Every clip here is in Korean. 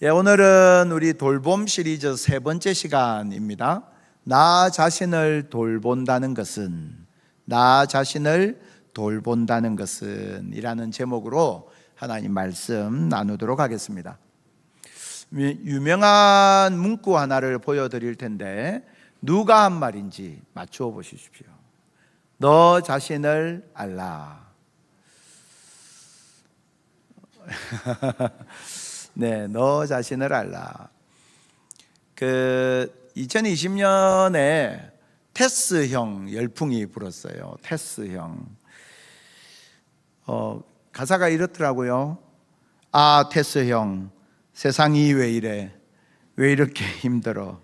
오늘은 우리 돌봄 시리즈 세 번째 시간입니다. 나 자신을 돌본다는 것은, 나 자신을 돌본다는 것은 이라는 제목으로 하나님 말씀 나누도록 하겠습니다. 유명한 문구 하나를 보여드릴 텐데 누가 한 말인지 맞추어 보십시오. 너 자신을 알라. 네, 너 자신을 알라. 2020년에 테스형 열풍이 불었어요. 테스형. 가사가 이렇더라고요. 아, 테스형, 세상이 왜 이래? 왜 이렇게 힘들어?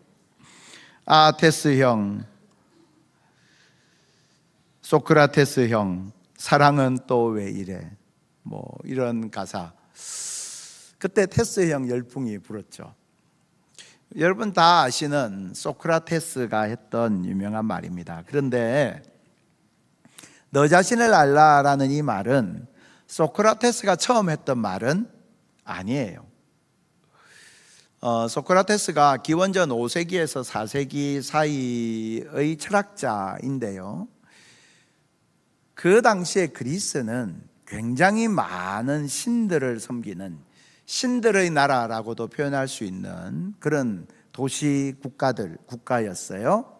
아, 테스형, 소크라테스 형, 사랑은 또 왜 이래? 이런 가사. 그때 테스 형 열풍이 불었죠. 여러분 다 아시는 소크라테스가 했던 유명한 말입니다. 그런데 너 자신을 알라라는 이 말은 소크라테스가 처음 했던 말은 아니에요. 소크라테스가 기원전 5세기에서 4세기 사이의 철학자인데요. 그 당시에 그리스는 굉장히 많은 신들을 섬기는 신들의 나라라고도 표현할 수 있는 그런 도시 국가였어요.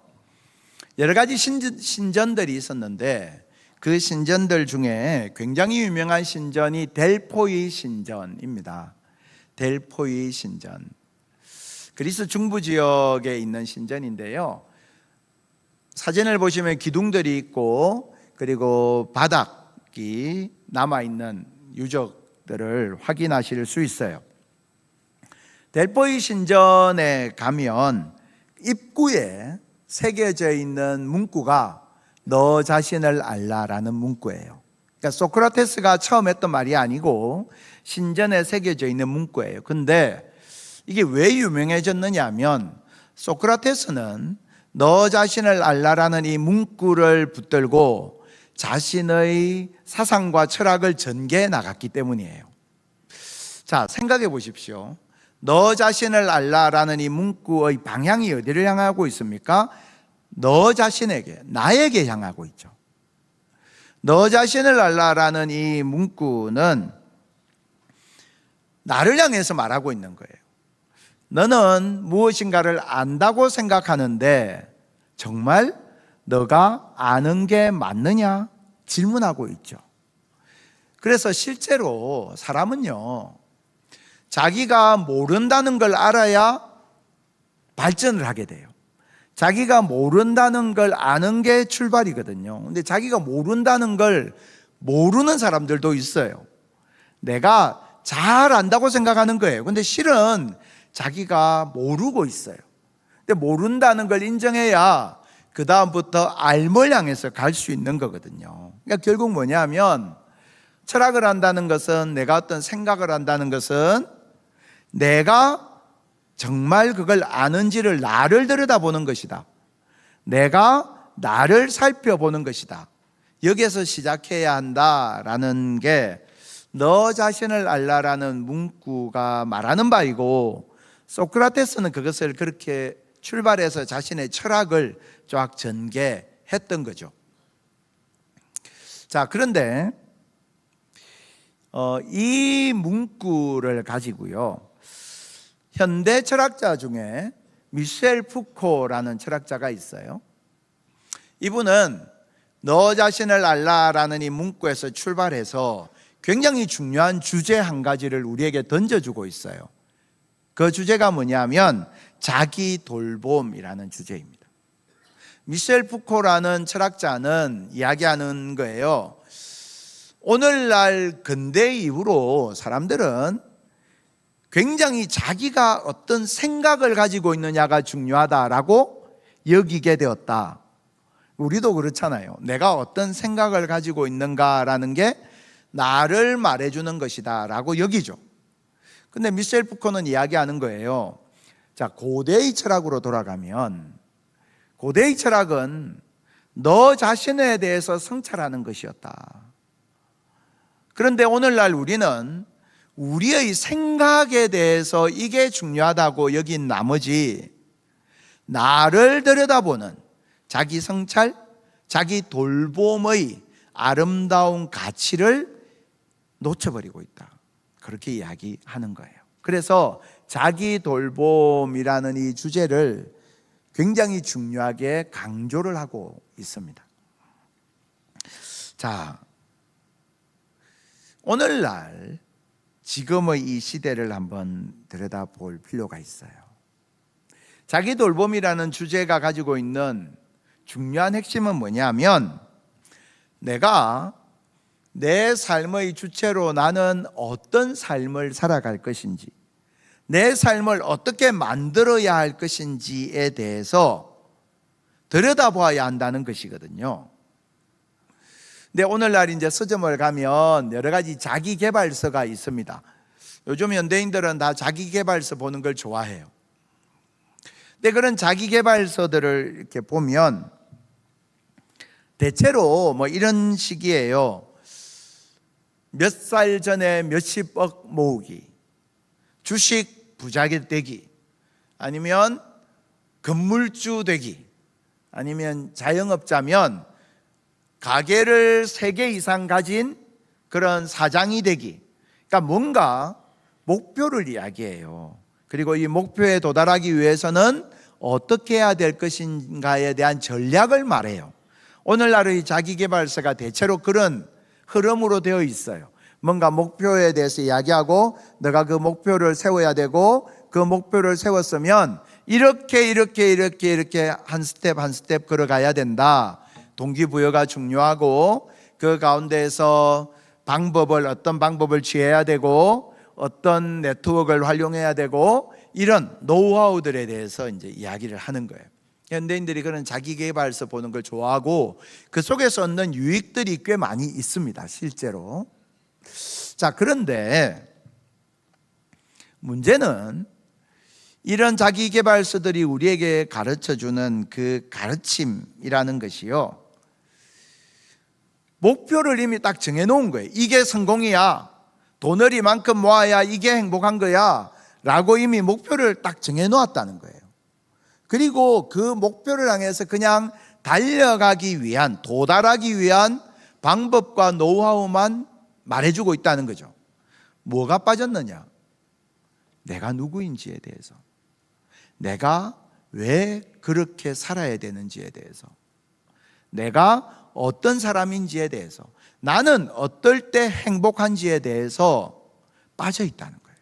여러 가지 신전들이 있었는데 그 신전들 중에 굉장히 유명한 신전이 델포이 신전입니다. 델포이 신전. 그리스 중부 지역에 있는 신전인데요. 사진을 보시면 기둥들이 있고 그리고 바닥이 남아있는 유적들을 확인하실 수 있어요. 델포이 신전에 가면 입구에 새겨져 있는 문구가 너 자신을 알라라는 문구예요. 그러니까 소크라테스가 처음 했던 말이 아니고 신전에 새겨져 있는 문구예요. 근데 이게 왜 유명해졌느냐 하면 소크라테스는 너 자신을 알라라는 이 문구를 붙들고 자신의 사상과 철학을 전개해 나갔기 때문이에요. 자, 생각해 보십시오. 너 자신을 알라라는 이 문구의 방향이 어디를 향하고 있습니까? 너 자신에게, 나에게 향하고 있죠. 너 자신을 알라라는 이 문구는 나를 향해서 말하고 있는 거예요. 너는 무엇인가를 안다고 생각하는데 정말 너가 아는 게 맞느냐? 질문하고 있죠. 그래서 실제로 사람은요, 자기가 모른다는 걸 알아야 발전을 하게 돼요. 자기가 모른다는 걸 아는 게 출발이거든요. 근데 자기가 모른다는 걸 모르는 사람들도 있어요. 내가 잘 안다고 생각하는 거예요. 근데 실은 자기가 모르고 있어요. 근데 모른다는 걸 인정해야 그 다음부터 알을 향해서 갈 수 있는 거거든요. 그러니까 결국 뭐냐면 철학을 한다는 것은, 내가 어떤 생각을 한다는 것은 내가 정말 그걸 아는지를 나를 들여다보는 것이다. 내가 나를 살펴보는 것이다. 여기에서 시작해야 한다라는 게 너 자신을 알라라는 문구가 말하는 바이고, 소크라테스는 그것을 그렇게 출발해서 자신의 철학을 쫙 전개했던 거죠. 자, 그런데 이 문구를 가지고요, 현대 철학자 중에 미셸 푸코라는 철학자가 있어요. 이분은 너 자신을 알라라는 이 문구에서 출발해서 굉장히 중요한 주제 한 가지를 우리에게 던져주고 있어요. 그 주제가 뭐냐면 자기 돌봄이라는 주제입니다. 미셸 푸코라는 철학자는 이야기하는 거예요. 오늘날 근대 이후로 사람들은 굉장히 자기가 어떤 생각을 가지고 있느냐가 중요하다라고 여기게 되었다. 우리도 그렇잖아요. 내가 어떤 생각을 가지고 있는가라는 게 나를 말해주는 것이다 라고 여기죠. 근데 미셸 푸코는 이야기하는 거예요. 자, 고대의 철학으로 돌아가면, 고대의 철학은 너 자신에 대해서 성찰하는 것이었다. 그런데 오늘날 우리는 우리의 생각에 대해서 이게 중요하다고 여긴 나머지 나를 들여다보는 자기 성찰, 자기 돌봄의 아름다운 가치를 놓쳐버리고 있다. 그렇게 이야기하는 거예요. 그래서 자기 돌봄이라는 이 주제를 굉장히 중요하게 강조를 하고 있습니다. 자, 오늘날 지금의 이 시대를 한번 들여다볼 필요가 있어요. 자기 돌봄이라는 주제가 가지고 있는 중요한 핵심은 뭐냐면, 내가 내 삶의 주체로 나는 어떤 삶을 살아갈 것인지, 내 삶을 어떻게 만들어야 할 것인지에 대해서 들여다보아야 한다는 것이거든요. 근데 오늘날 이제 서점을 가면 여러 가지 자기계발서가 있습니다. 요즘 현대인들은 다 자기계발서 보는 걸 좋아해요. 근데 그런 자기계발서들을 이렇게 보면 대체로 뭐 이런 식이에요. 몇 살 전에 몇십억 모으기, 주식 부자 되기, 아니면 건물주 되기, 아니면 자영업자면 가게를 3개 이상 가진 그런 사장이 되기. 그러니까 뭔가 목표를 이야기해요. 그리고 이 목표에 도달하기 위해서는 어떻게 해야 될 것인가에 대한 전략을 말해요. 오늘날의 자기계발서가 대체로 그런 흐름으로 되어 있어요. 뭔가 목표에 대해서 이야기하고 너가 그 목표를 세워야 되고 그 목표를 세웠으면 이렇게 한 스텝 한 스텝 걸어가야 된다. 동기부여가 중요하고 그 가운데에서 어떤 방법을 취해야 되고 어떤 네트워크를 활용해야 되고 이런 노하우들에 대해서 이제 이야기를 하는 거예요. 현대인들이 그런 자기계발서 보는 걸 좋아하고 그 속에서 얻는 유익들이 꽤 많이 있습니다, 실제로. 자, 그런데 문제는 이런 자기계발서들이 우리에게 가르쳐주는 그 가르침이라는 것이요, 목표를 이미 딱 정해놓은 거예요. 이게 성공이야, 돈을 이만큼 모아야 이게 행복한 거야 라고 이미 목표를 딱 정해놓았다는 거예요. 그리고 그 목표를 향해서 그냥 달려가기 위한, 도달하기 위한 방법과 노하우만 말해주고 있다는 거죠. 뭐가 빠졌느냐? 내가 누구인지에 대해서, 내가 왜 그렇게 살아야 되는지에 대해서, 내가 어떤 사람인지에 대해서, 나는 어떨 때 행복한지에 대해서 빠져 있다는 거예요.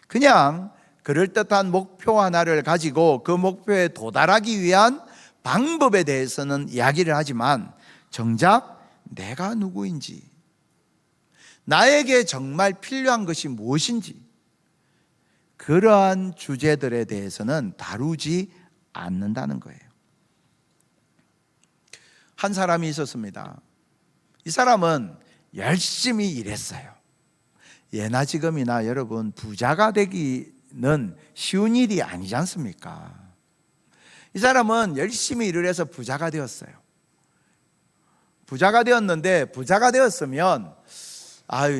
그냥 그럴듯한 목표 하나를 가지고 그 목표에 도달하기 위한 방법에 대해서는 이야기를 하지만 정작 내가 누구인지, 나에게 정말 필요한 것이 무엇인지, 그러한 주제들에 대해서는 다루지 않는다는 거예요. 한 사람이 있었습니다. 이 사람은 열심히 일했어요. 예나 지금이나 여러분, 부자가 되기는 쉬운 일이 아니지 않습니까? 이 사람은 열심히 일을 해서 부자가 되었어요. 부자가 되었는데, 부자가 되었으면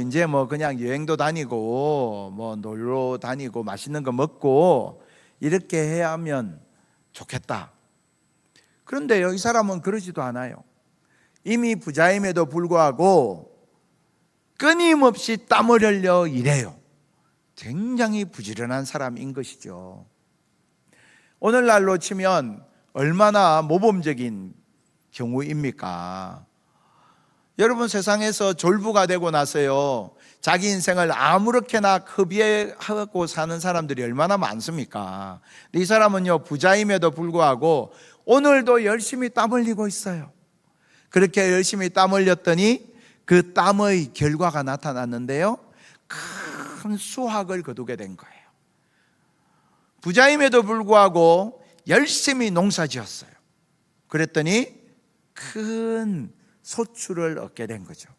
이제 뭐 그냥 여행도 다니고 뭐 놀러 다니고 맛있는 거 먹고 이렇게 해야 하면 좋겠다. 그런데요, 이 사람은 그러지도 않아요. 이미 부자임에도 불구하고 끊임없이 땀을 흘려 일해요. 굉장히 부지런한 사람인 것이죠. 오늘날로 치면 얼마나 모범적인 경우입니까? 여러분, 세상에서 졸부가 되고 나서요, 자기 인생을 아무렇게나 허비하고 사는 사람들이 얼마나 많습니까? 이 사람은요, 부자임에도 불구하고 오늘도 열심히 땀 흘리고 있어요. 그렇게 열심히 땀 흘렸더니 그 땀의 결과가 나타났는데요, 큰 수확을 거두게 된 거예요. 부자임에도 불구하고 열심히 농사 지었어요. 그랬더니 큰 소출을 얻게 된 거죠.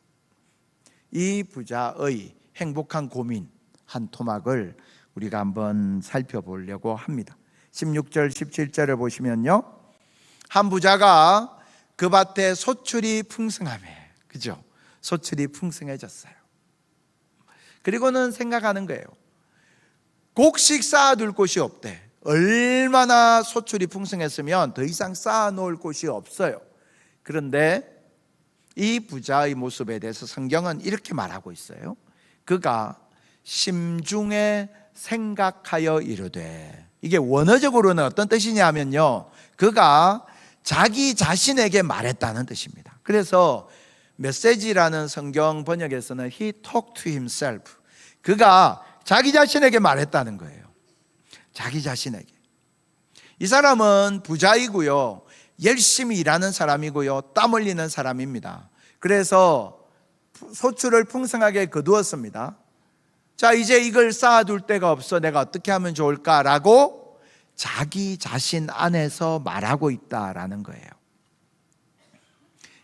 이 부자의 행복한 고민 한 토막을 우리가 한번 살펴보려고 합니다. 16절 17절을 보시면요, 한 부자가 그 밭에 소출이 풍성하며, 그죠? 소출이 풍성해졌어요. 그리고는 생각하는 거예요. 곡식 쌓아둘 곳이 없대. 얼마나 소출이 풍성했으면 더 이상 쌓아놓을 곳이 없어요. 그런데 이 부자의 모습에 대해서 성경은 이렇게 말하고 있어요. 그가 심중에 생각하여 이르되, 이게 원어적으로는 어떤 뜻이냐면요, 그가 자기 자신에게 말했다는 뜻입니다. 그래서 메시지라는 성경 번역에서는 He talked to himself, 그가 자기 자신에게 말했다는 거예요. 자기 자신에게. 이 사람은 부자이고요, 열심히 일하는 사람이고요, 땀 흘리는 사람입니다. 그래서 소출을 풍성하게 거두었습니다. 자, 이제 이걸 쌓아둘 데가 없어. 내가 어떻게 하면 좋을까라고 자기 자신 안에서 말하고 있다라는 거예요.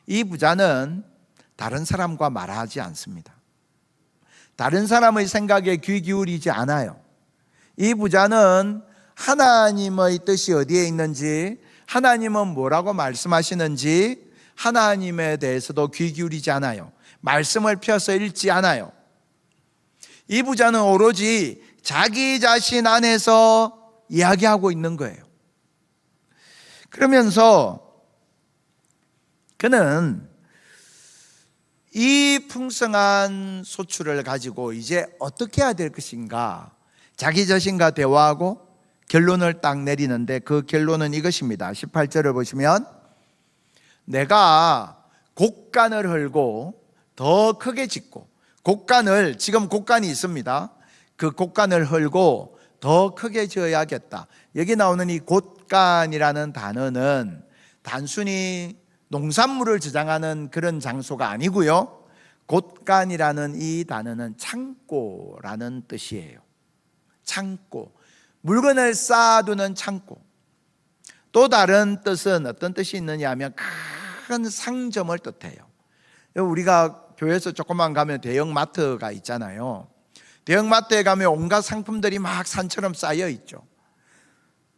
이 부자는 다른 사람과 말하지 않습니다. 다른 사람의 생각에 귀 기울이지 않아요. 이 부자는 하나님의 뜻이 어디에 있는지, 하나님은 뭐라고 말씀하시는지 하나님에 대해서도 귀 기울이지 않아요. 말씀을 펴서 읽지 않아요. 이 부자는 오로지 자기 자신 안에서 이야기하고 있는 거예요. 그러면서 그는 이 풍성한 소출을 가지고 이제 어떻게 해야 될 것인가, 자기 자신과 대화하고 결론을 딱 내리는데, 그 결론은 이것입니다. 18절을 보시면, 내가 곡간을 헐고 더 크게 짓고, 곡간을, 지금 곡간이 있습니다. 그 곡간을 헐고 더 크게 지어야겠다. 여기 나오는 이 곡간이라는 단어는 단순히 농산물을 저장하는 그런 장소가 아니고요, 곡간이라는 이 단어는 창고라는 뜻이에요. 창고, 물건을 쌓아두는 창고. 또 다른 뜻은 어떤 뜻이 있느냐 하면 큰 상점을 뜻해요. 우리가 교회에서 조금만 가면 대형 마트가 있잖아요. 대형 마트에 가면 온갖 상품들이 막 산처럼 쌓여 있죠.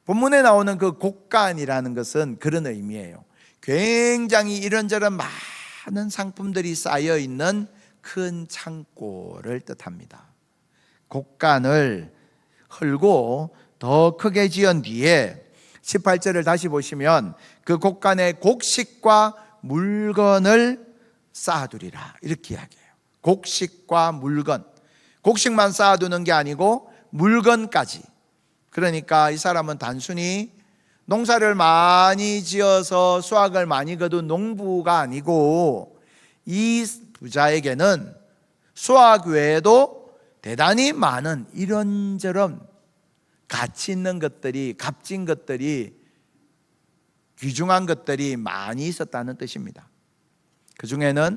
본문에 나오는 그 곡간이라는 것은 그런 의미예요. 굉장히 이런저런 많은 상품들이 쌓여 있는 큰 창고를 뜻합니다. 곡간을 헐고 더 크게 지은 뒤에 18절을 다시 보시면, 그 곡간에 곡식과 물건을 쌓아두리라, 이렇게 이야기해요. 곡식과 물건, 곡식만 쌓아두는 게 아니고 물건까지. 그러니까 이 사람은 단순히 농사를 많이 지어서 수확을 많이 거둔 농부가 아니고, 이 부자에게는 수확 외에도 대단히 많은 이런저런 가치 있는 것들이, 값진 것들이, 귀중한 것들이 많이 있었다는 뜻입니다. 그 중에는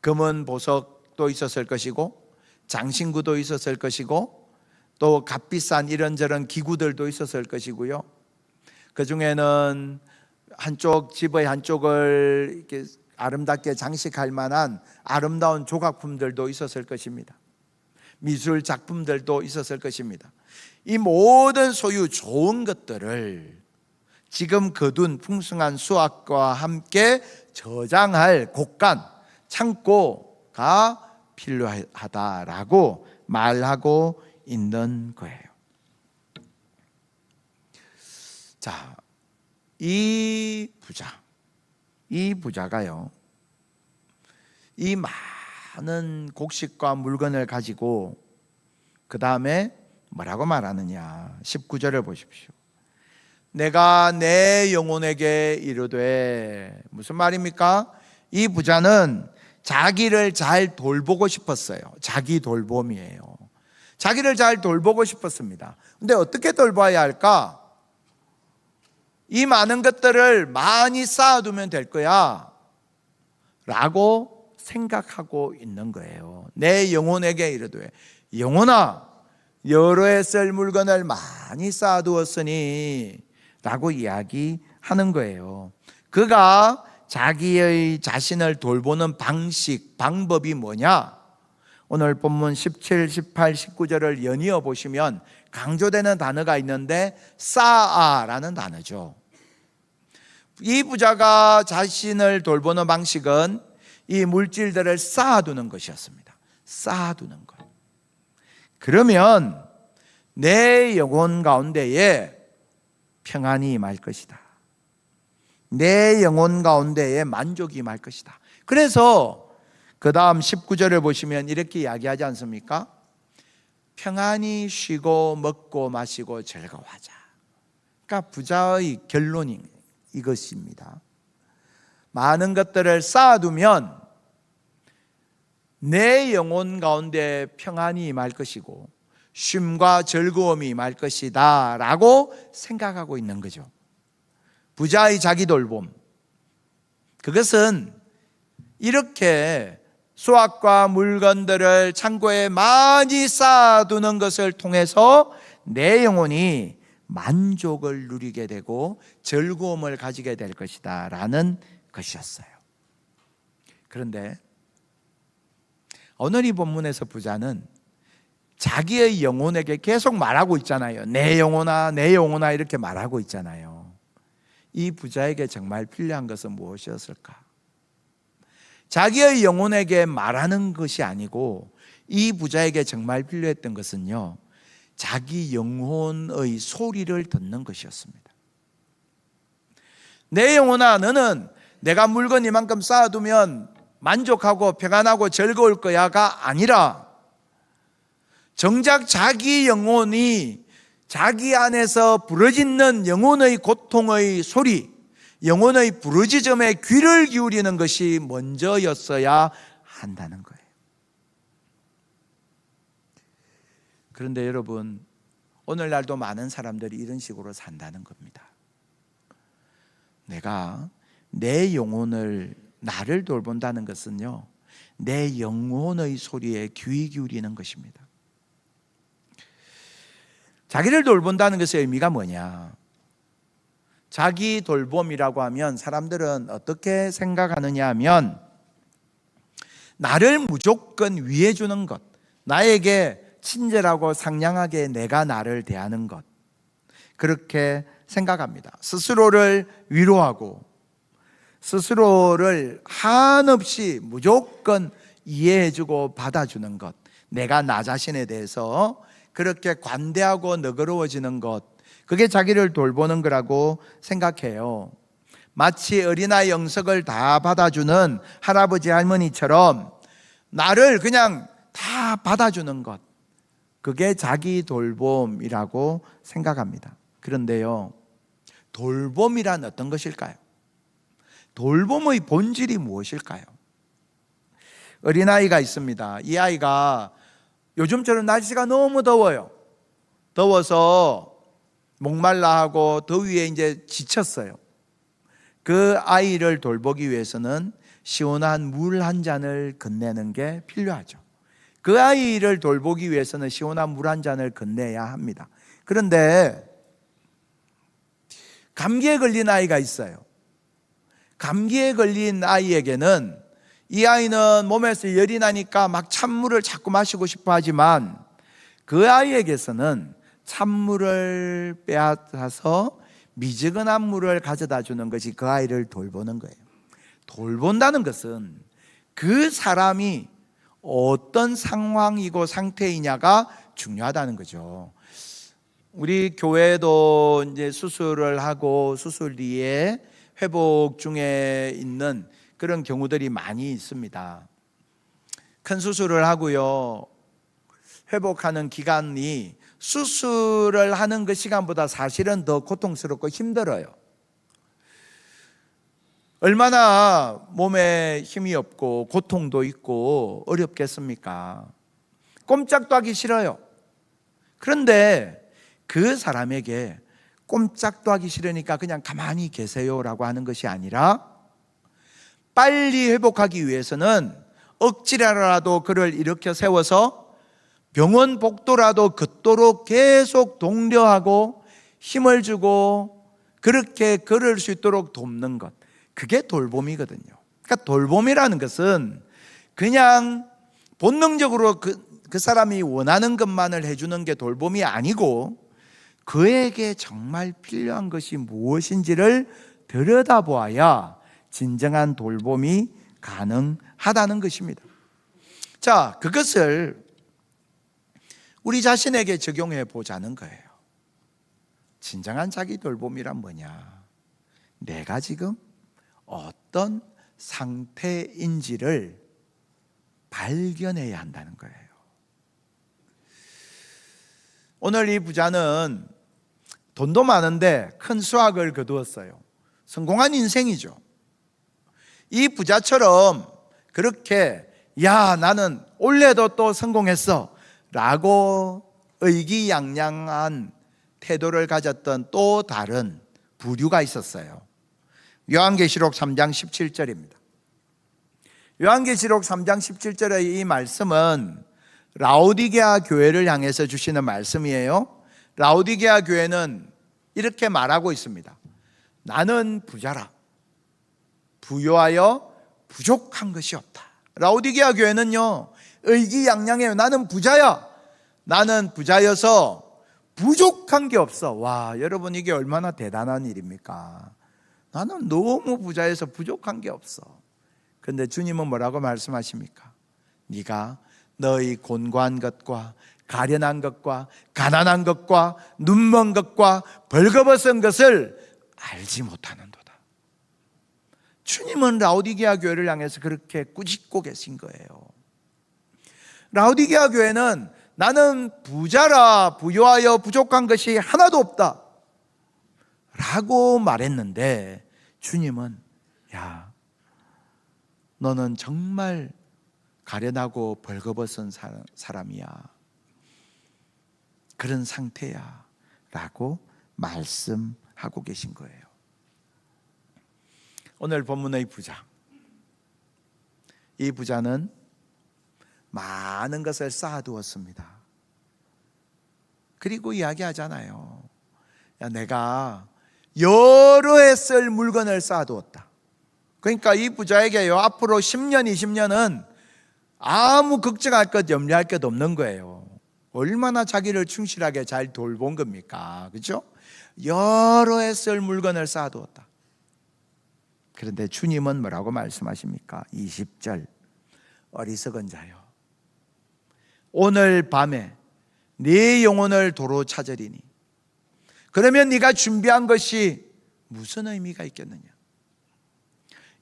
금은 보석도 있었을 것이고, 장신구도 있었을 것이고, 또 값비싼 이런저런 기구들도 있었을 것이고요, 그 중에는 한쪽 집의 한쪽을 이렇게 아름답게 장식할 만한 아름다운 조각품들도 있었을 것입니다. 미술 작품들도 있었을 것입니다. 이 모든 소유 좋은 것들을 지금 거둔 풍성한 수확과 함께 저장할 곡간, 창고가 필요하다라고 말하고 있는 거예요. 자, 이 부자가요, 이 많은 곡식과 물건을 가지고 그 다음에 뭐라고 말하느냐, 19절을 보십시오. 내가 내 영혼에게 이르되, 무슨 말입니까? 이 부자는 자기를 잘 돌보고 싶었어요. 자기 돌봄이에요. 자기를 잘 돌보고 싶었습니다. 근데 어떻게 돌봐야 할까? 이 많은 것들을 많이 쌓아두면 될 거야 라고 생각하고 있는 거예요. 내 영혼에게 이르되, 영혼아, 여러 해 쓸 물건을 많이 쌓아두었으니 라고 이야기하는 거예요. 그가 자기의 자신을 돌보는 방법이 뭐냐? 오늘 본문 17, 18, 19절을 연이어 보시면 강조되는 단어가 있는데 쌓아라는 단어죠. 이 부자가 자신을 돌보는 방식은 이 물질들을 쌓아두는 것이었습니다. 쌓아두는 것. 그러면 내 영혼 가운데에 평안이 임할 것이다. 내 영혼 가운데에 만족이 임할 것이다. 그래서 그 다음 19절을 보시면 이렇게 이야기하지 않습니까? 평안히 쉬고 먹고 마시고 즐거워하자. 그러니까 부자의 결론이 이것입니다. 많은 것들을 쌓아두면 내 영혼 가운데 평안이 임할 것이고 쉼과 즐거움이 임할 것이다 라고 생각하고 있는 거죠. 부자의 자기 돌봄, 그것은 이렇게 수확과 물건들을 창고에 많이 쌓아두는 것을 통해서 내 영혼이 만족을 누리게 되고 즐거움을 가지게 될 것이다 라는 것이었어요. 그런데 오늘 이 본문에서 부자는 자기의 영혼에게 계속 말하고 있잖아요. 내 영혼아, 내 영혼아 이렇게 말하고 있잖아요. 이 부자에게 정말 필요한 것은 무엇이었을까? 자기의 영혼에게 말하는 것이 아니고 이 부자에게 정말 필요했던 것은요, 자기 영혼의 소리를 듣는 것이었습니다. 내 영혼아, 너는 내가 물건 이만큼 쌓아두면 만족하고 평안하고 즐거울 거야가 아니라 정작 자기 영혼이 자기 안에서 부르짖는 영혼의 고통의 소리, 영혼의 부르짖음에 귀를 기울이는 것이 먼저였어야 한다는 거예요. 그런데 여러분, 오늘날도 많은 사람들이 이런 식으로 산다는 겁니다. 내가 내 영혼을, 나를 돌본다는 것은요, 내 영혼의 소리에 귀 기울이는 것입니다. 자기를 돌본다는 것의 의미가 뭐냐? 자기 돌봄이라고 하면 사람들은 어떻게 생각하느냐 하면 나를 무조건 위해 주는 것, 나에게 친절하고 상냥하게 내가 나를 대하는 것, 그렇게 생각합니다. 스스로를 위로하고 스스로를 한없이 무조건 이해해주고 받아주는 것, 내가 나 자신에 대해서 그렇게 관대하고 너그러워지는 것, 그게 자기를 돌보는 거라고 생각해요. 마치 어린아이 영석을 다 받아주는 할아버지 할머니처럼 나를 그냥 다 받아주는 것, 그게 자기 돌봄이라고 생각합니다. 그런데요, 돌봄이란 어떤 것일까요? 돌봄의 본질이 무엇일까요? 어린아이가 있습니다. 이 아이가 요즘처럼 날씨가 너무 더워요. 더워서 목말라 하고 더위에 이제 지쳤어요. 그 아이를 돌보기 위해서는 시원한 물 한 잔을 건네는 게 필요하죠. 그 아이를 돌보기 위해서는 시원한 물 한 잔을 건네야 합니다. 그런데 감기에 걸린 아이가 있어요. 감기에 걸린 아이에게는 이 아이는 몸에서 열이 나니까 막 찬물을 자꾸 마시고 싶어 하지만 그 아이에게서는 찬물을 빼앗아서 미지근한 물을 가져다 주는 것이 그 아이를 돌보는 거예요. 돌본다는 것은 그 사람이 어떤 상황이고 상태이냐가 중요하다는 거죠. 우리 교회도 이제 수술을 하고 수술 뒤에 회복 중에 있는 그런 경우들이 많이 있습니다. 큰 수술을 하고요, 회복하는 기간이 수술을 하는 그 시간보다 사실은 더 고통스럽고 힘들어요. 얼마나 몸에 힘이 없고 고통도 있고 어렵겠습니까? 꼼짝도 하기 싫어요. 그런데 그 사람에게 꼼짝도 하기 싫으니까 그냥 가만히 계세요라고 하는 것이 아니라 빨리 회복하기 위해서는 억지라도 그를 일으켜 세워서 병원 복도라도 걷도록 계속 독려하고 힘을 주고 그렇게 걸을 수 있도록 돕는 것, 그게 돌봄이거든요. 그러니까 돌봄이라는 것은 그냥 본능적으로 그 사람이 원하는 것만을 해주는 게 돌봄이 아니고 그에게 정말 필요한 것이 무엇인지를 들여다보아야 진정한 돌봄이 가능하다는 것입니다. 자, 그것을 우리 자신에게 적용해 보자는 거예요. 진정한 자기 돌봄이란 뭐냐? 내가 지금 어떤 상태인지를 발견해야 한다는 거예요. 오늘 이 부자는 돈도 많은데 큰 수확을 거두었어요. 성공한 인생이죠. 이 부자처럼 그렇게 나는 올해도 또 성공했어 라고 의기양양한 태도를 가졌던 또 다른 부류가 있었어요. 요한계시록 3장 17절입니다. 요한계시록 3장 17절의 이 말씀은 라오디게아 교회를 향해서 주시는 말씀이에요. 라오디게아 교회는 이렇게 말하고 있습니다. 나는 부자라. 부요하여 부족한 것이 없다. 라오디게아 교회는요, 의기양양해요. 나는 부자야. 나는 부자여서 부족한 게 없어. 와, 여러분, 이게 얼마나 대단한 일입니까? 나는 너무 부자여서 부족한 게 없어. 그런데 주님은 뭐라고 말씀하십니까? 네가 너희 곤고한 것과 가련한 것과 가난한 것과 눈먼 것과 벌거벗은 것을 알지 못하는도다. 주님은 라오디게아 교회를 향해서 그렇게 꾸짖고 계신 거예요. 라오디게아 교회는 나는 부자라, 부요하여 부족한 것이 하나도 없다 라고 말했는데, 주님은 너는 정말 가련하고 벌거벗은 사람이야, 그런 상태야 라고 말씀하고 계신 거예요. 오늘 본문의 부자, 이 부자는 많은 것을 쌓아두었습니다. 그리고 이야기하잖아요. 내가 여러 해 쓸 물건을 쌓아두었다. 그러니까 이 부자에게요, 앞으로 10년, 20년은 아무 걱정할 것, 염려할 것 없는 거예요. 얼마나 자기를 충실하게 잘 돌본 겁니까? 그렇죠? 여러 해 쓸 물건을 쌓아두었다. 그런데 주님은 뭐라고 말씀하십니까? 20절, 어리석은 자요, 오늘 밤에 네 영혼을 도로 찾으리니. 그러면 네가 준비한 것이 무슨 의미가 있겠느냐?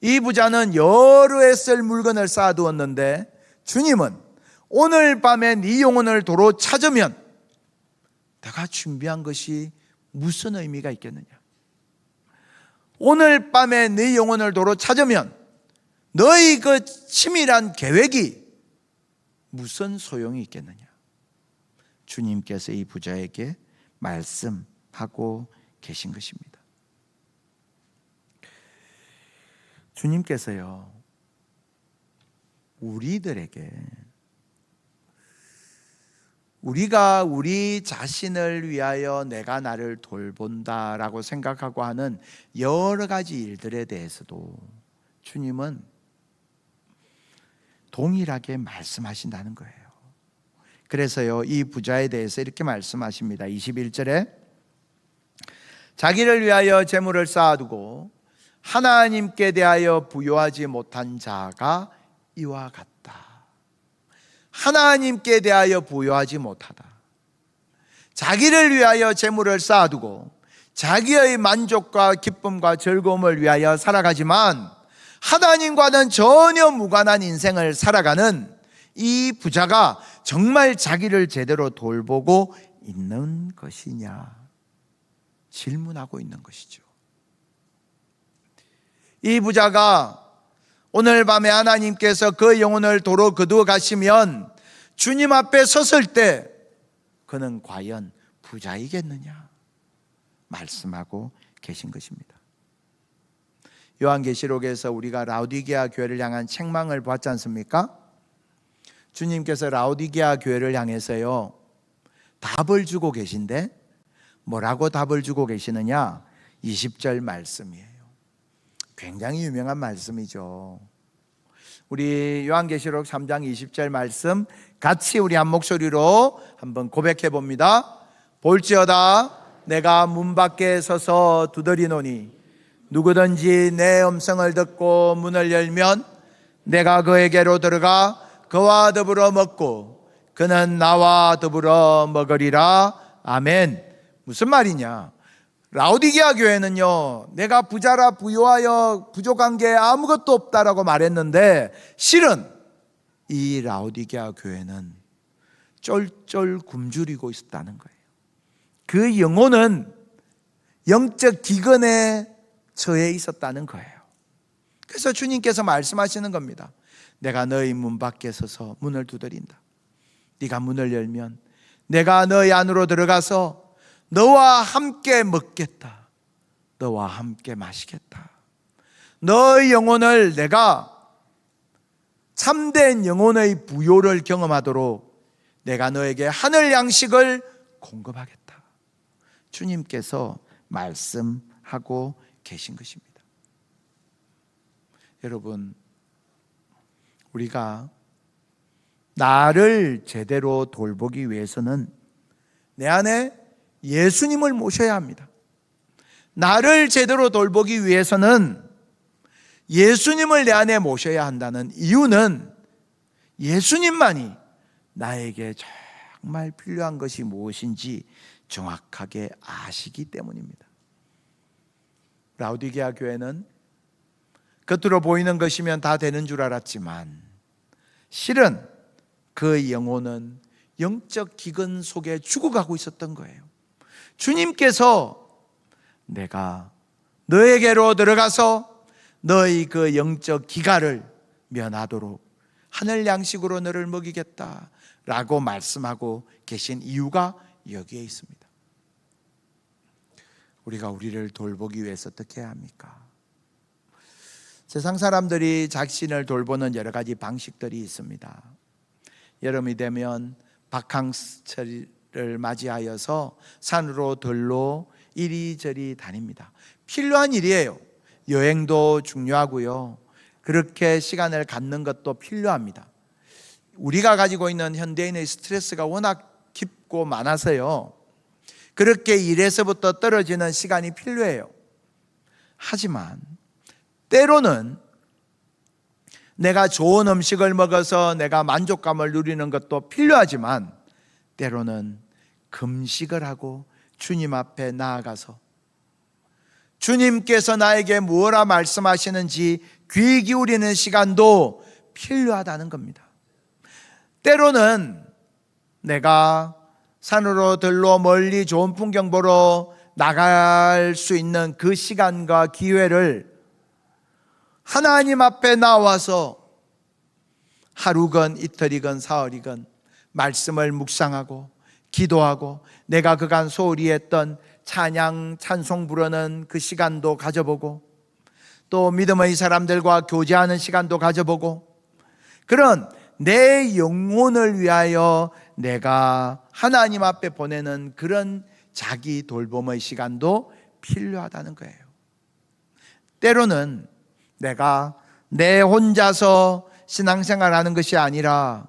이 부자는 여러 해 쓸 물건을 쌓아두었는데, 주님은 오늘 밤에 네 영혼을 도로 찾으면 내가 준비한 것이 무슨 의미가 있겠느냐? 오늘 밤에 네 영혼을 도로 찾으면 너희 그 치밀한 계획이 무슨 소용이 있겠느냐? 주님께서 이 부자에게 말씀하고 계신 것입니다. 주님께서요, 우리들에게 우리가 우리 자신을 위하여 내가 나를 돌본다라고 생각하고 하는 여러 가지 일들에 대해서도 주님은 동일하게 말씀하신다는 거예요. 그래서요, 이 부자에 대해서 이렇게 말씀하십니다. 21절에 자기를 위하여 재물을 쌓아두고 하나님께 대하여 부요하지 못한 자가 이와 같다. 하나님께 대하여 부요하지 못하다. 자기를 위하여 재물을 쌓아두고 자기의 만족과 기쁨과 즐거움을 위하여 살아가지만 하나님과는 전혀 무관한 인생을 살아가는 이 부자가 정말 자기를 제대로 돌보고 있는 것이냐 질문하고 있는 것이죠. 이 부자가 오늘 밤에 하나님께서 그 영혼을 도로 거두어 가시면 주님 앞에 섰을 때 그는 과연 부자이겠느냐 말씀하고 계신 것입니다. 요한계시록에서 우리가 라오디게아 교회를 향한 책망을 보았지 않습니까? 주님께서 라오디게아 교회를 향해서요 답을 주고 계신데 뭐라고 답을 주고 계시느냐? 20절 말씀이에요. 굉장히 유명한 말씀이죠. 우리 요한계시록 3장 20절 말씀 같이 우리 한 목소리로 한번 고백해 봅니다. 볼지어다 내가 문 밖에 서서 두드리노니 누구든지 내 음성을 듣고 문을 열면 내가 그에게로 들어가 그와 더불어 먹고 그는 나와 더불어 먹으리라. 아멘. 무슨 말이냐? 라오디게아 교회는요, 내가 부자라 부유하여 부족한 게 아무것도 없다라고 말했는데, 실은 이 라오디게아 교회는 쫄쫄 굶주리고 있었다는 거예요. 그 영혼은 영적 기근에 처해 있었다는 거예요. 그래서 주님께서 말씀하시는 겁니다. 내가 너희 문 밖에 서서 문을 두드린다. 네가 문을 열면 내가 너희 안으로 들어가서 너와 함께 먹겠다. 너와 함께 마시겠다. 너의 영혼을 내가 참된 영혼의 부요를 경험하도록 내가 너에게 하늘 양식을 공급하겠다. 주님께서 말씀하고 계신 것입니다. 여러분, 우리가 나를 제대로 돌보기 위해서는 내 안에 예수님을 모셔야 합니다. 나를 제대로 돌보기 위해서는 예수님을 내 안에 모셔야 한다는 이유는 예수님만이 나에게 정말 필요한 것이 무엇인지 정확하게 아시기 때문입니다. 라오디게아 교회는 겉으로 보이는 것이면 다 되는 줄 알았지만 실은 그 영혼은 영적 기근 속에 죽어가고 있었던 거예요. 주님께서 내가 너에게로 들어가서 너의 그 영적 기갈을 면하도록 하늘 양식으로 너를 먹이겠다라고 말씀하고 계신 이유가 여기에 있습니다. 우리가 우리를 돌보기 위해서 어떻게 해야 합니까? 세상 사람들이 자신을 돌보는 여러 가지 방식들이 있습니다. 여름이 되면 박항철을 맞이하여서 산으로 들로 이리저리 다닙니다. 필요한 일이에요. 여행도 중요하고요. 그렇게 시간을 갖는 것도 필요합니다. 우리가 가지고 있는 현대인의 스트레스가 워낙 깊고 많아서요. 그렇게 일에서부터 떨어지는 시간이 필요해요. 하지만 때로는 내가 좋은 음식을 먹어서 내가 만족감을 누리는 것도 필요하지만 때로는 금식을 하고 주님 앞에 나아가서 주님께서 나에게 무엇라 말씀하시는지 귀 기울이는 시간도 필요하다는 겁니다. 때로는 내가 산으로 들로 멀리 좋은 풍경 보러 나갈 수 있는 그 시간과 기회를 하나님 앞에 나와서 하루건 이틀이건 사흘이건 말씀을 묵상하고 기도하고 내가 그간 소홀히 했던 찬양 찬송 부르는 그 시간도 가져보고 또 믿음의 사람들과 교제하는 시간도 가져보고 그런 내 영혼을 위하여 내가 하나님 앞에 보내는 그런 자기 돌봄의 시간도 필요하다는 거예요. 때로는 내가 내 혼자서 신앙생활하는 것이 아니라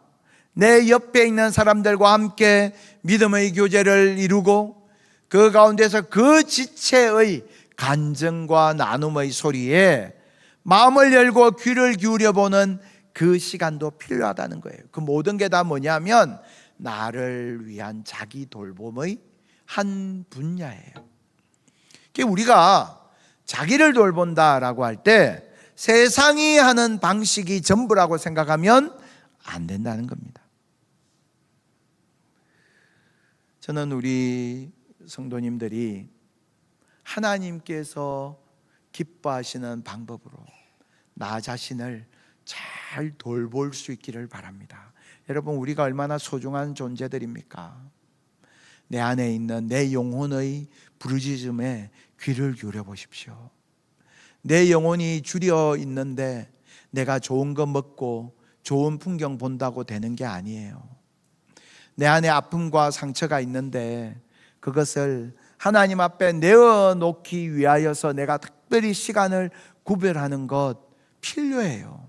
내 옆에 있는 사람들과 함께 믿음의 교제를 이루고 그 가운데서 그 지체의 간증과 나눔의 소리에 마음을 열고 귀를 기울여보는 그 시간도 필요하다는 거예요. 그 모든 게 다 뭐냐면 나를 위한 자기 돌봄의 한 분야예요. 우리가 자기를 돌본다라고 할 때 세상이 하는 방식이 전부라고 생각하면 안 된다는 겁니다. 저는 우리 성도님들이 하나님께서 기뻐하시는 방법으로 나 자신을 잘 돌볼 수 있기를 바랍니다. 여러분, 우리가 얼마나 소중한 존재들입니까? 내 안에 있는 내 영혼의 부르짖음에 귀를 기울여 보십시오. 내 영혼이 줄여 있는데 내가 좋은 거 먹고 좋은 풍경 본다고 되는 게 아니에요. 내 안에 아픔과 상처가 있는데 그것을 하나님 앞에 내어놓기 위하여서 내가 특별히 시간을 구별하는 것 필요해요.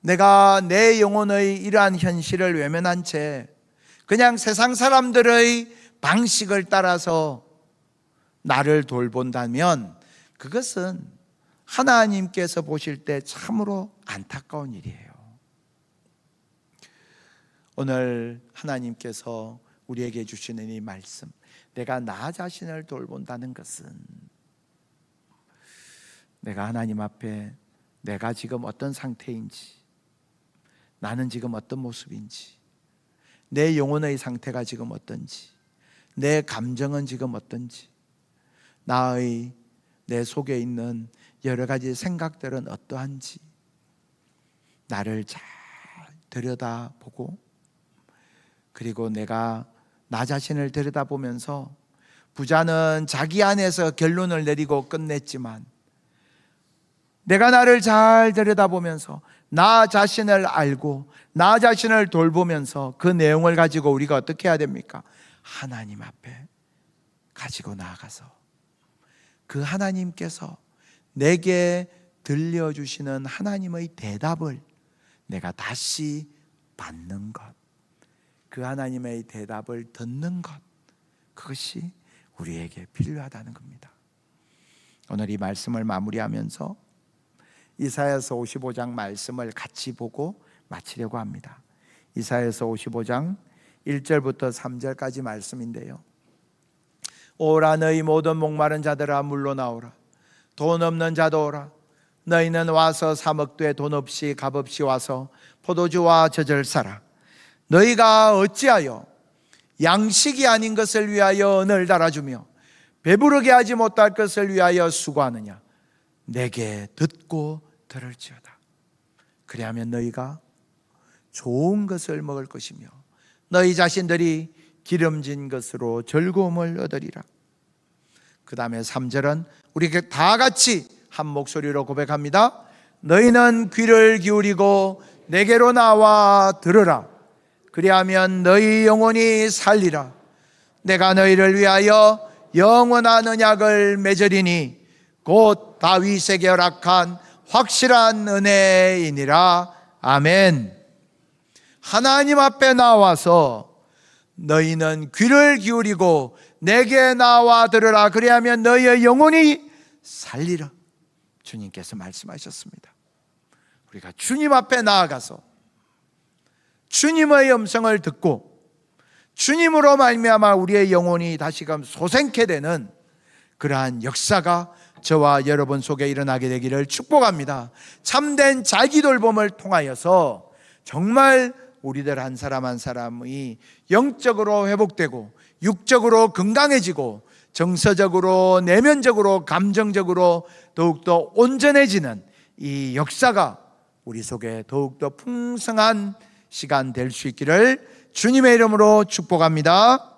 내가 내 영혼의 이러한 현실을 외면한 채 그냥 세상 사람들의 방식을 따라서 나를 돌본다면 그것은 하나님께서 보실 때 참으로 안타까운 일이에요. 오늘 하나님께서 우리에게 주시는 이 말씀, 내가 나 자신을 돌본다는 것은 내가 하나님 앞에 내가 지금 어떤 상태인지, 나는 지금 어떤 모습인지, 내 영혼의 상태가 지금 어떤지, 내 감정은 지금 어떤지, 내 속에 있는 여러 가지 생각들은 어떠한지 나를 잘 들여다보고, 그리고 내가 나 자신을 들여다보면서 부자는 자기 안에서 결론을 내리고 끝냈지만, 내가 나를 잘 들여다보면서 나 자신을 알고 나 자신을 돌보면서 그 내용을 가지고 우리가 어떻게 해야 됩니까? 하나님 앞에 가지고 나아가서 그 하나님께서 내게 들려주시는 하나님의 대답을 내가 다시 받는 것, 그 하나님의 대답을 듣는 것, 그것이 우리에게 필요하다는 겁니다. 오늘 이 말씀을 마무리하면서 이사야서 55장 말씀을 같이 보고 마치려고 합니다. 이사야서 55장 1절부터 3절까지 말씀인데요. 오라 너희 모든 목마른 자들아 물러나오라. 돈 없는 자도 오라. 너희는 와서 사 먹되 돈 없이 값 없이 와서 포도주와 젖을 사라. 너희가 어찌하여 양식이 아닌 것을 위하여 은을 달아주며 배부르게 하지 못할 것을 위하여 수고하느냐. 내게 듣고 들을지어다. 그리하면 너희가 좋은 것을 먹을 것이며 너희 자신들이 기름진 것으로 즐거움을 얻으리라. 그 다음에 3절은 우리 다 같이 한 목소리로 고백합니다. 너희는 귀를 기울이고 내게로 나와 들으라. 그리하면 너희 영혼이 살리라. 내가 너희를 위하여 영원한 언약을 맺으리니 곧 다윗에게 허락한 확실한 은혜이니라. 아멘. 하나님 앞에 나와서 너희는 귀를 기울이고 내게 나와 들으라. 그리하면 너희의 영혼이 살리라. 주님께서 말씀하셨습니다. 우리가 주님 앞에 나아가서 주님의 음성을 듣고 주님으로 말미암아 우리의 영혼이 다시금 솟게 되는 그러한 역사가 저와 여러분 속에 일어나게 되기를 축복합니다. 참된 자기 돌봄을 통하여서 정말 우리들 한 사람 한 사람이 영적으로 회복되고 육적으로 건강해지고 정서적으로 내면적으로 감정적으로 더욱더 온전해지는 이 역사가 우리 속에 더욱더 풍성한 시간 될 수 있기를 주님의 이름으로 축복합니다.